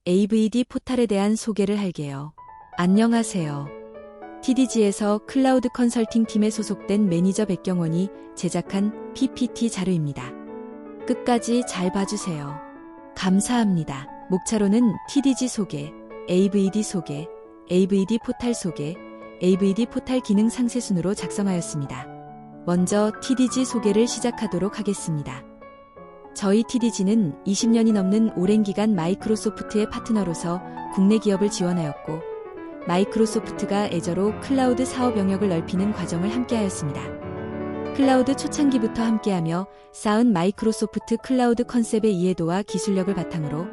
AVD 포탈에 대한 소개를 할게요. 안녕하세요. TDG에서 클라우드 컨설팅 팀에 소속된 매니저 백경원이 제작한 PPT 자료입니다. 끝까지 잘 봐주세요. 감사합니다. 목차로는 TDG 소개, AVD 소개, AVD 포탈 소개, AVD 포탈 기능 상세 순으로 작성하였습니다. 먼저 TDG 소개를 시작하도록 하겠습니다. 저희 TDG는 20년이 넘는 오랜 기간 마이크로소프트의 파트너로서 국내 기업을 지원하였고, 마이크로소프트가 애저로 클라우드 사업 영역을 넓히는 과정을 함께하였습니다. 클라우드 초창기부터 함께하며 쌓은 마이크로소프트 클라우드 컨셉의 이해도와 기술력을 바탕으로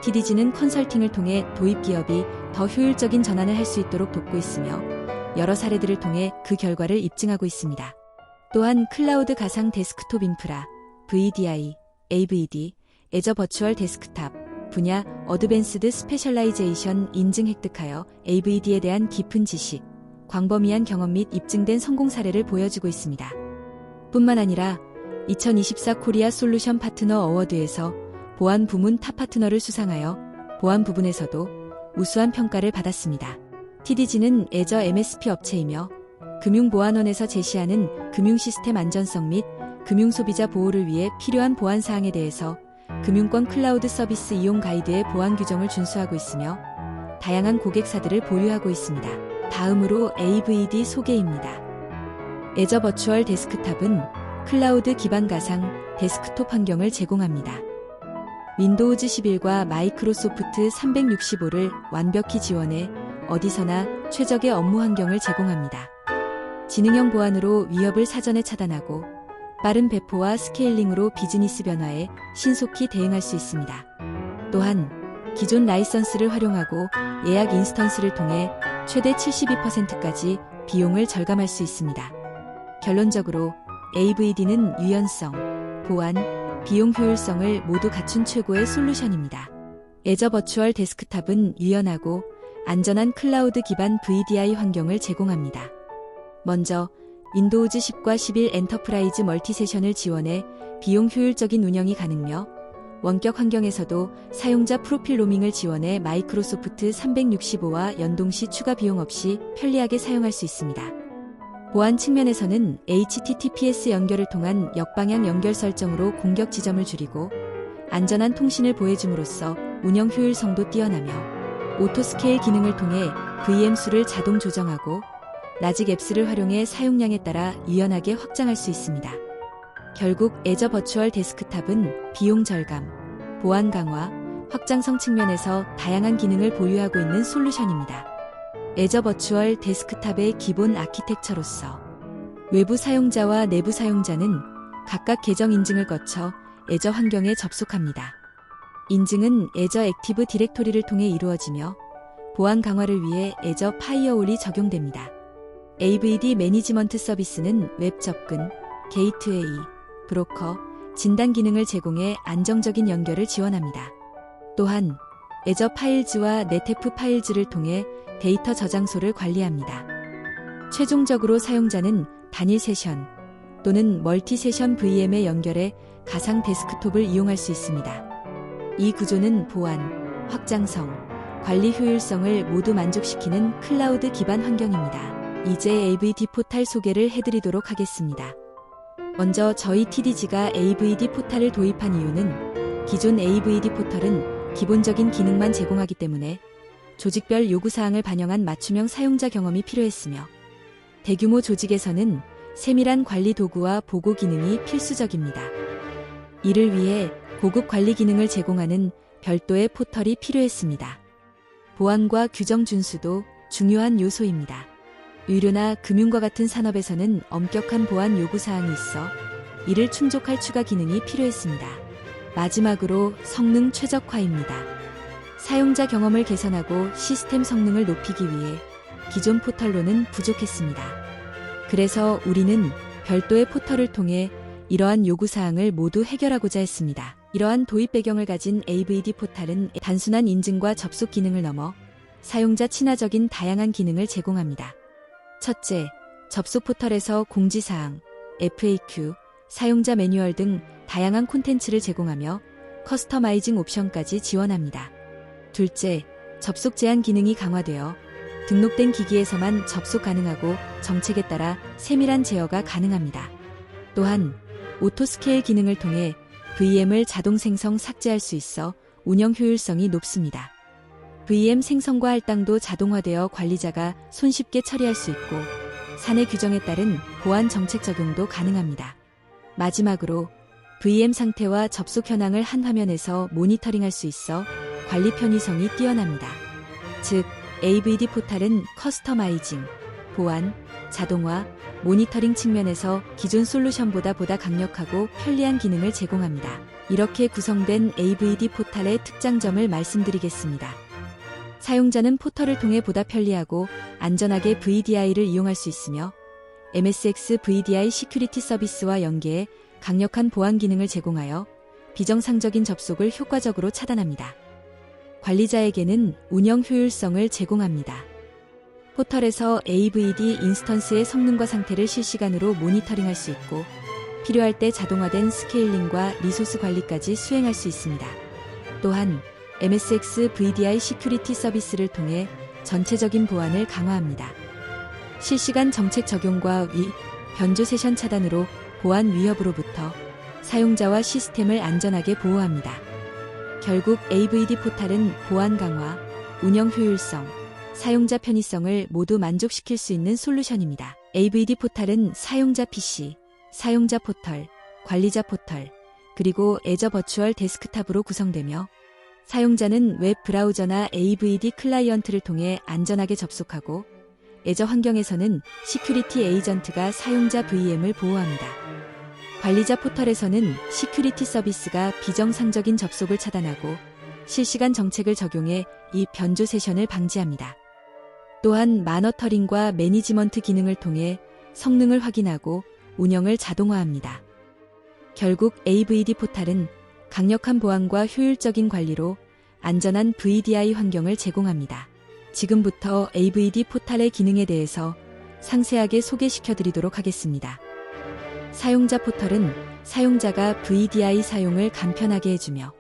TDG는 컨설팅을 통해 도입 기업이 더 효율적인 전환을 할 수 있도록 돕고 있으며 여러 사례들을 통해 그 결과를 입증하고 있습니다. 또한 클라우드 가상 데스크톱 인프라, VDI, AVD, 애저 버추얼 데스크탑 분야 어드밴스드 스페셜라이제이션 인증 획득하여 AVD에 대한 깊은 지식, 광범위한 경험 및 입증된 성공 사례를 보여주고 있습니다. 뿐만 아니라 2024 코리아 솔루션 파트너 어워드에서 보안 부문 탑 파트너를 수상하여 보안 부분에서도 우수한 평가를 받았습니다. TDG는 애저 MSP 업체이며 금융보안원에서 제시하는 금융시스템 안전성 및 금융소비자 보호를 위해 필요한 보안 사항에 대해서 금융권 클라우드 서비스 이용 가이드의 보안 규정을 준수하고 있으며 다양한 고객사들을 보유하고 있습니다. 다음으로 AVD 소개입니다. 애저 버추얼 데스크탑은 클라우드 기반 가상 데스크톱 환경을 제공합니다. 윈도우즈 11과 마이크로소프트 365를 완벽히 지원해 어디서나 최적의 업무 환경을 제공합니다. 지능형 보안으로 위협을 사전에 차단하고 빠른 배포와 스케일링으로 비즈니스 변화에 신속히 대응할 수 있습니다. 또한 기존 라이선스를 활용하고 예약 인스턴스를 통해 최대 72%까지 비용을 절감할 수 있습니다. 결론적으로 AVD는 유연성, 보안, 비용 효율성을 모두 갖춘 최고의 솔루션입니다. 애저 버추얼 데스크탑은 유연하고 안전한 클라우드 기반 VDI 환경을 제공합니다. 먼저 윈도우즈 10과 11 엔터프라이즈 멀티세션을 지원해 비용 효율적인 운영이 가능며 원격 환경에서도 사용자 프로필 로밍을 지원해 마이크로소프트 365와 연동 시 추가 비용 없이 편리하게 사용할 수 있습니다. 보안 측면에서는 HTTPS 연결을 통한 역방향 연결 설정으로 공격 지점을 줄이고 안전한 통신을 보여줌으로써 운영 효율성도 뛰어나며 오토스케일 기능을 통해 VM 수를 자동 조정하고 라직 앱스를 활용해 사용량에 따라 유연하게 확장할 수 있습니다. 결국 애저 버추얼 데스크탑은 비용 절감, 보안 강화, 확장성 측면에서 다양한 기능을 보유하고 있는 솔루션입니다. 애저 버추얼 데스크탑의 기본 아키텍처로서 외부 사용자와 내부 사용자는 각각 계정 인증을 거쳐 애저 환경에 접속합니다. 인증은 애저 액티브 디렉토리를 통해 이루어지며 보안 강화를 위해 애저 파이어홀이 적용됩니다. AVD 매니지먼트 서비스는 웹 접근, 게이트웨이, 브로커, 진단 기능을 제공해 안정적인 연결을 지원합니다. 또한 애저 파일즈와 네테프 파일즈를 통해 데이터 저장소를 관리합니다. 최종적으로 사용자는 단일 세션 또는 멀티 세션 VM에 연결해 가상 데스크톱을 이용할 수 있습니다. 이 구조는 보안, 확장성, 관리 효율성을 모두 만족시키는 클라우드 기반 환경입니다. 이제 AVD 포탈 소개를 해드리도록 하겠습니다. 먼저 저희 TDG가 AVD 포탈을 도입한 이유는 기존 AVD 포털은 기본적인 기능만 제공하기 때문에 조직별 요구사항을 반영한 맞춤형 사용자 경험이 필요했으며 대규모 조직에서는 세밀한 관리 도구와 보고 기능이 필수적입니다. 이를 위해 고급 관리 기능을 제공하는 별도의 포털이 필요했습니다. 보안과 규정 준수도 중요한 요소입니다. 의료나 금융과 같은 산업에서는 엄격한 보안 요구사항이 있어 이를 충족할 추가 기능이 필요했습니다. 마지막으로 성능 최적화입니다. 사용자 경험을 개선하고 시스템 성능을 높이기 위해 기존 포털로는 부족했습니다. 그래서 우리는 별도의 포털을 통해 이러한 요구사항을 모두 해결하고자 했습니다. 이러한 도입 배경을 가진 AVD 포탈은 단순한 인증과 접속 기능을 넘어 사용자 친화적인 다양한 기능을 제공합니다. 첫째, 접속 포털에서 공지사항, FAQ, 사용자 매뉴얼 등 다양한 콘텐츠를 제공하며 커스터마이징 옵션까지 지원합니다. 둘째, 접속 제한 기능이 강화되어 등록된 기기에서만 접속 가능하고 정책에 따라 세밀한 제어가 가능합니다. 또한 오토 스케일 기능을 통해 VM을 자동 생성 삭제할 수 있어 운영 효율성이 높습니다. VM 생성과 할당도 자동화되어 관리자가 손쉽게 처리할 수 있고 사내 규정에 따른 보안 정책 적용도 가능합니다. 마지막으로 VM 상태와 접속 현황을 한 화면에서 모니터링할 수 있어 관리 편의성이 뛰어납니다. 즉, AVD 포탈은 커스터마이징, 보안, 자동화, 모니터링 측면에서 기존 솔루션보다 보다 강력하고 편리한 기능을 제공합니다. 이렇게 구성된 AVD 포탈의 특장점을 말씀드리겠습니다. 사용자는 포털을 통해 보다 편리하고 안전하게 VDI를 이용할 수 있으며 MSX VDI 시큐리티 서비스와 연계해 강력한 보안 기능을 제공하여 비정상적인 접속을 효과적으로 차단합니다. 관리자에게는 운영 효율성을 제공합니다. 포털에서 AVD 인스턴스의 성능과 상태를 실시간으로 모니터링할 수 있고 필요할 때 자동화된 스케일링과 리소스 관리까지 수행할 수 있습니다. 또한 MSX VDI 시큐리티 서비스를 통해 전체적인 보안을 강화합니다. 실시간 정책 적용과 변조 세션 차단으로 보안 위협으로부터 사용자와 시스템을 안전하게 보호합니다. 결국 AVD 포탈은 보안 강화, 운영 효율성, 사용자 편의성을 모두 만족시킬 수 있는 솔루션입니다. AVD 포탈은 사용자 PC, 사용자 포털, 관리자 포털, 그리고 애저 버추얼 데스크탑으로 구성되며 사용자는 웹 브라우저나 AVD 클라이언트를 통해 안전하게 접속하고 애저 환경에서는 시큐리티 에이전트가 사용자 VM을 보호합니다. 관리자 포털에서는 시큐리티 서비스가 비정상적인 접속을 차단하고 실시간 정책을 적용해 이 변조 세션을 방지합니다. 또한 마너터링과 매니지먼트 기능을 통해 성능을 확인하고 운영을 자동화합니다. 결국 AVD 포탈은 강력한 보안과 효율적인 관리로 안전한 VDI 환경을 제공합니다. 지금부터 AVD 포탈의 기능에 대해서 상세하게 소개시켜 드리도록 하겠습니다. 사용자 포털은 사용자가 VDI 사용을 간편하게 해주며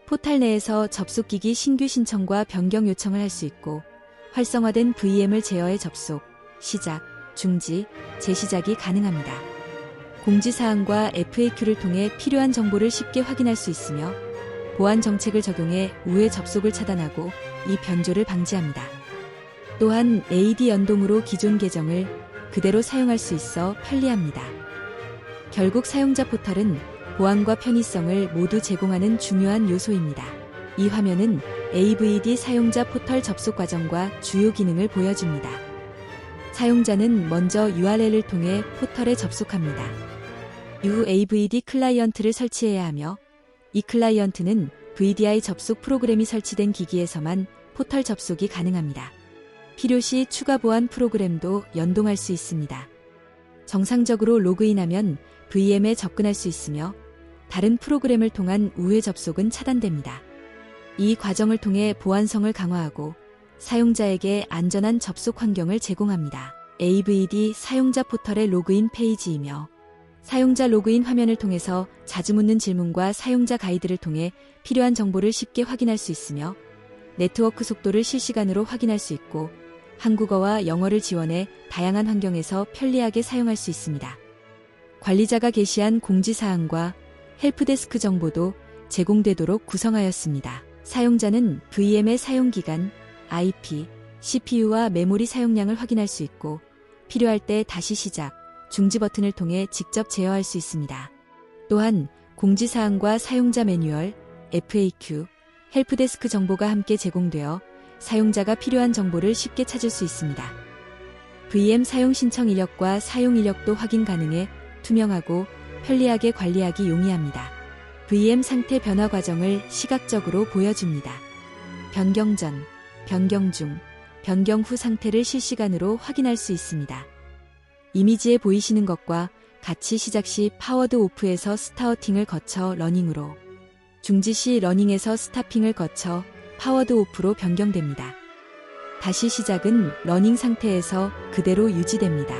포탈 내에서 접속기기 신규 신청과 변경 요청을 할 수 있고 활성화된 VM을 제어해 접속, 시작, 중지, 재시작이 가능합니다. 공지사항과 FAQ를 통해 필요한 정보를 쉽게 확인할 수 있으며 보안 정책을 적용해 우회 접속을 차단하고 이 변조를 방지합니다. 또한 AD 연동으로 기존 계정을 그대로 사용할 수 있어 편리합니다. 결국 사용자 포털은 보안과 편의성을 모두 제공하는 중요한 요소입니다. 이 화면은 AVD 사용자 포털 접속 과정과 주요 기능을 보여줍니다. 사용자는 먼저 URL을 통해 포털에 접속합니다. 이후 AVD 클라이언트를 설치해야 하며 이 클라이언트는 VDI 접속 프로그램이 설치된 기기에서만 포털 접속이 가능합니다. 필요시 추가 보안 프로그램도 연동할 수 있습니다. 정상적으로 로그인하면 VM에 접근할 수 있으며 다른 프로그램을 통한 우회 접속은 차단됩니다. 이 과정을 통해 보안성을 강화하고 사용자에게 안전한 접속 환경을 제공합니다. AVD 사용자 포털의 로그인 페이지이며 사용자 로그인 화면을 통해서 자주 묻는 질문과 사용자 가이드를 통해 필요한 정보를 쉽게 확인할 수 있으며 네트워크 속도를 실시간으로 확인할 수 있고 한국어와 영어를 지원해 다양한 환경에서 편리하게 사용할 수 있습니다. 관리자가 게시한 공지사항과 헬프데스크 정보도 제공되도록 구성하였습니다. 사용자는 VM의 사용기간, IP, CPU와 메모리 사용량을 확인할 수 있고 필요할 때 다시 시작, 중지 버튼을 통해 직접 제어할 수 있습니다. 또한 공지사항과 사용자 매뉴얼, FAQ, 헬프데스크 정보가 함께 제공되어 사용자가 필요한 정보를 쉽게 찾을 수 있습니다. VM 사용 신청 이력과 사용 이력도 확인 가능해 투명하고 편리하게 관리하기 용이합니다. VM 상태 변화 과정을 시각적으로 보여줍니다. 변경 전, 변경 중, 변경 후 상태를 실시간으로 확인할 수 있습니다. 이미지에 보이시는 것과 같이 시작 시 파워드 오프에서 스타어팅을 거쳐 러닝으로, 중지 시 러닝에서 스타핑을 거쳐 파워드 오프로 변경됩니다. 다시 시작은 러닝 상태에서 그대로 유지됩니다.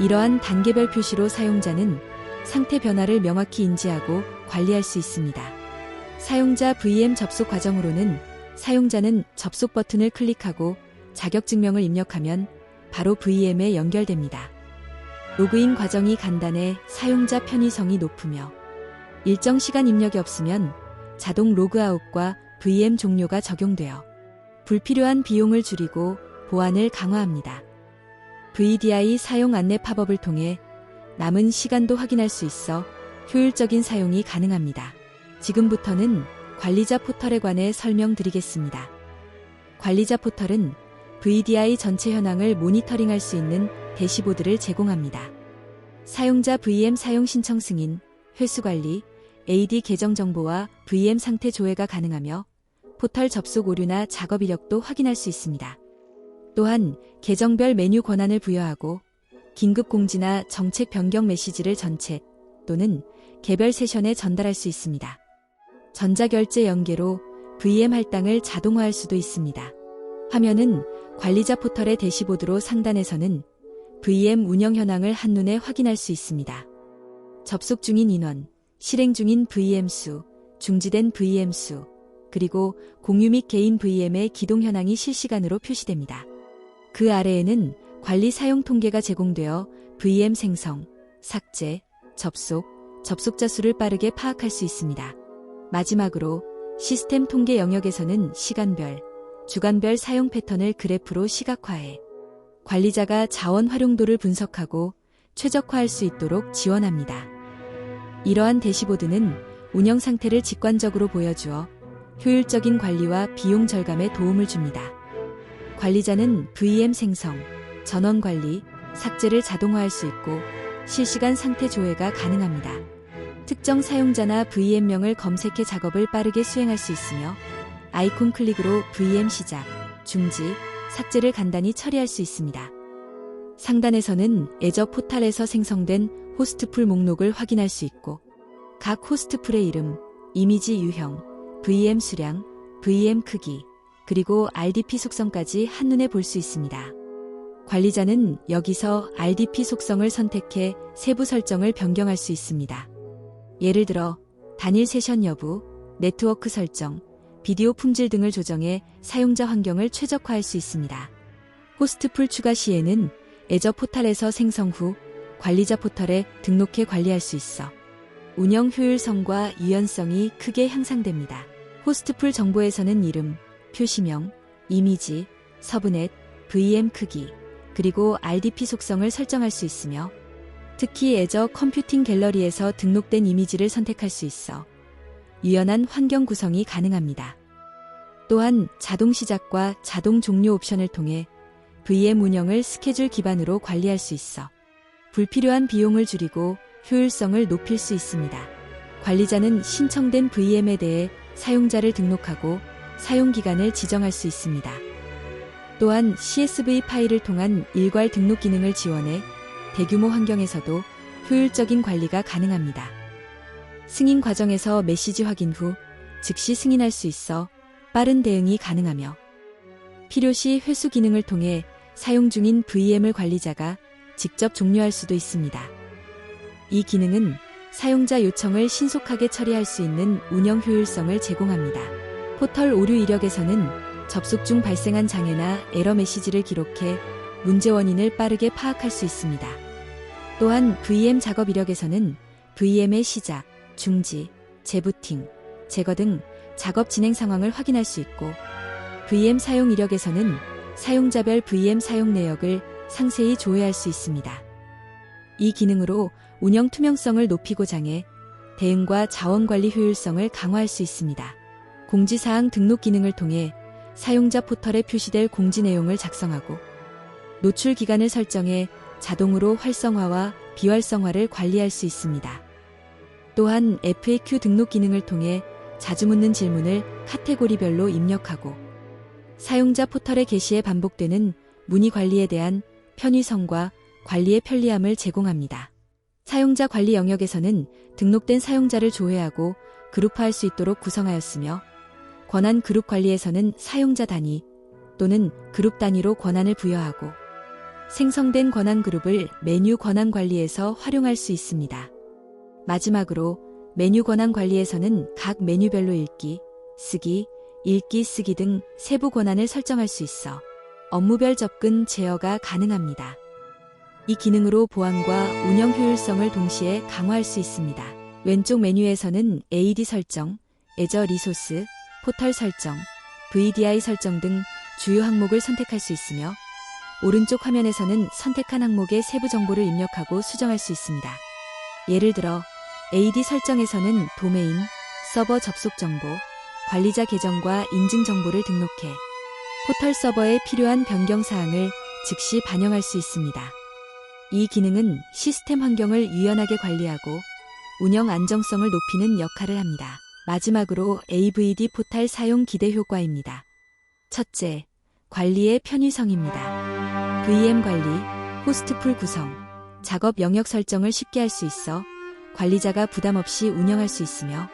이러한 단계별 표시로 사용자는 상태 변화를 명확히 인지하고 관리할 수 있습니다. 사용자 VM 접속 과정으로는 사용자는 접속 버튼을 클릭하고 자격증명을 입력하면 바로 VM에 연결됩니다. 로그인 과정이 간단해 사용자 편의성이 높으며 일정 시간 입력이 없으면 자동 로그아웃과 VM 종료가 적용되어 불필요한 비용을 줄이고 보안을 강화합니다. VDI 사용 안내 팝업을 통해 남은 시간도 확인할 수 있어 효율적인 사용이 가능합니다. 지금부터는 관리자 포털에 관해 설명드리겠습니다. 관리자 포털은 VDI 전체 현황을 모니터링할 수 있는 대시보드를 제공합니다. 사용자 VM 사용 신청 승인, 횟수 관리, AD 계정 정보와 VM 상태 조회가 가능하며 포털 접속 오류나 작업 이력도 확인할 수 있습니다. 또한 계정별 메뉴 권한을 부여하고 긴급 공지나 정책 변경 메시지를 전체 또는 개별 세션에 전달할 수 있습니다. 전자결제 연계로 VM 할당을 자동화할 수도 있습니다. 화면은 관리자 포털의 대시보드로 상단에서는 VM 운영 현황을 한눈에 확인할 수 있습니다. 접속 중인 인원, 실행 중인 VM 수, 중지된 VM 수, 그리고 공유 및 개인 VM의 기동 현황이 실시간으로 표시됩니다. 그 아래에는 관리 사용 통계가 제공되어 VM 생성, 삭제, 접속, 접속자 수를 빠르게 파악할 수 있습니다. 마지막으로 시스템 통계 영역에서는 시간별, 주간별 사용 패턴을 그래프로 시각화해 관리자가 자원 활용도를 분석하고 최적화할 수 있도록 지원합니다. 이러한 대시보드는 운영 상태를 직관적으로 보여주어 효율적인 관리와 비용 절감에 도움을 줍니다. 관리자는 VM 생성, 전원 관리, 삭제를 자동화할 수 있고 실시간 상태 조회가 가능합니다. 특정 사용자나 VM명을 검색해 작업을 빠르게 수행할 수 있으며 아이콘 클릭으로 VM 시작, 중지, 삭제를 간단히 처리할 수 있습니다. 상단에서는 애저 포탈에서 생성된 호스트풀 목록을 확인할 수 있고 각 호스트풀의 이름, 이미지 유형, VM 수량, VM 크기, 그리고 RDP 속성까지 한눈에 볼 수 있습니다. 관리자는 여기서 RDP 속성을 선택해 세부 설정을 변경할 수 있습니다. 예를 들어 단일 세션 여부, 네트워크 설정, 비디오 품질 등을 조정해 사용자 환경을 최적화할 수 있습니다. 호스트풀 추가 시에는 애저 포탈에서 생성 후 관리자 포털에 등록해 관리할 수 있어 운영 효율성과 유연성이 크게 향상됩니다. 호스트풀 정보에서는 이름, 표시명, 이미지, 서브넷, VM 크기, 그리고 RDP 속성을 설정할 수 있으며 특히 애저 컴퓨팅 갤러리에서 등록된 이미지를 선택할 수 있어 유연한 환경 구성이 가능합니다. 또한 자동 시작과 자동 종료 옵션을 통해 VM 운영을 스케줄 기반으로 관리할 수 있어 불필요한 비용을 줄이고 효율성을 높일 수 있습니다. 관리자는 신청된 VM에 대해 사용자를 등록하고 사용기간을 지정할 수 있습니다. 또한 CSV 파일을 통한 일괄 등록 기능을 지원해 대규모 환경에서도 효율적인 관리가 가능합니다. 승인 과정에서 메시지 확인 후 즉시 승인할 수 있어 빠른 대응이 가능하며 필요시 회수 기능을 통해 사용 중인 VM을 관리자가 직접 종료할 수도 있습니다. 이 기능은 사용자 요청을 신속하게 처리할 수 있는 운영 효율성을 제공합니다. 포털 오류 이력에서는 접속 중 발생한 장애나 에러 메시지를 기록해 문제 원인을 빠르게 파악할 수 있습니다. 또한 VM 작업 이력에서는 VM의 시작, 중지, 재부팅, 제거 등 작업 진행 상황을 확인할 수 있고 VM 사용 이력에서는 사용자별 VM 사용 내역을 상세히 조회할 수 있습니다. 이 기능으로 운영 투명성을 높이고자 해 대응과 자원관리 효율성을 강화할 수 있습니다. 공지사항 등록 기능을 통해 사용자 포털에 표시될 공지 내용을 작성하고 노출 기간을 설정해 자동으로 활성화와 비활성화를 관리할 수 있습니다. 또한 FAQ 등록 기능을 통해 자주 묻는 질문을 카테고리별로 입력하고 사용자 포털의 게시에 반복되는 문의 관리에 대한 편의성과 관리의 편리함을 제공합니다. 사용자 관리 영역에서는 등록된 사용자를 조회하고 그룹화할 수 있도록 구성하였으며 권한 그룹 관리에서는 사용자 단위 또는 그룹 단위로 권한을 부여하고 생성된 권한 그룹을 메뉴 권한 관리에서 활용할 수 있습니다. 마지막으로 메뉴 권한 관리에서는 각 메뉴별로 읽기, 쓰기, 읽기, 쓰기 등 세부 권한을 설정할 수 있어 업무별 접근 제어가 가능합니다. 이 기능으로 보안과 운영 효율성을 동시에 강화할 수 있습니다. 왼쪽 메뉴에서는 AD 설정, 애저 리소스, 포털 설정, VDI 설정 등 주요 항목을 선택할 수 있으며 오른쪽 화면에서는 선택한 항목의 세부 정보를 입력하고 수정할 수 있습니다. 예를 들어 AD 설정에서는 도메인, 서버 접속 정보, 관리자 계정과 인증 정보를 등록해 포털 서버에 필요한 변경 사항을 즉시 반영할 수 있습니다. 이 기능은 시스템 환경을 유연하게 관리하고 운영 안정성을 높이는 역할을 합니다. 마지막으로 AVD 포탈 사용 기대 효과입니다. 첫째, 관리의 편의성입니다. VM 관리, 호스트풀 구성, 작업 영역 설정을 쉽게 할 수 있어 관리자가 부담 없이 운영할 수 있으며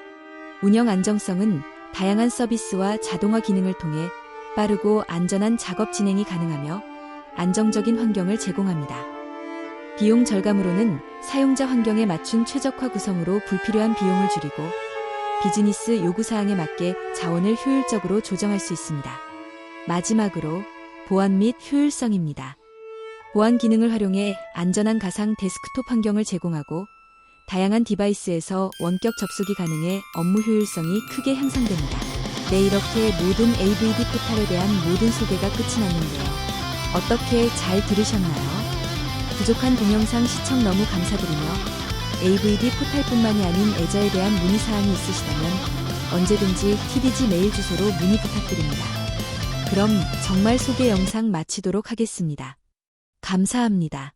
운영 안정성은 다양한 서비스와 자동화 기능을 통해 빠르고 안전한 작업 진행이 가능하며 안정적인 환경을 제공합니다. 비용 절감으로는 사용자 환경에 맞춘 최적화 구성으로 불필요한 비용을 줄이고 비즈니스 요구사항에 맞게 자원을 효율적으로 조정할 수 있습니다. 마지막으로 보안 및 효율성입니다. 보안 기능을 활용해 안전한 가상 데스크톱 환경을 제공하고 다양한 디바이스에서 원격 접속이 가능해 업무 효율성이 크게 향상됩니다. 네, 이렇게 모든 AVD 포탈에 대한 모든 소개가 끝이 났는데요. 어떻게 잘 들으셨나요? 부족한 동영상 시청 너무 감사드리며 AVD 포탈뿐만이 아닌 애저에 대한 문의사항이 있으시다면 언제든지 TDG 메일 주소로 문의 부탁드립니다. 그럼 정말 소개 영상 마치도록 하겠습니다. 감사합니다.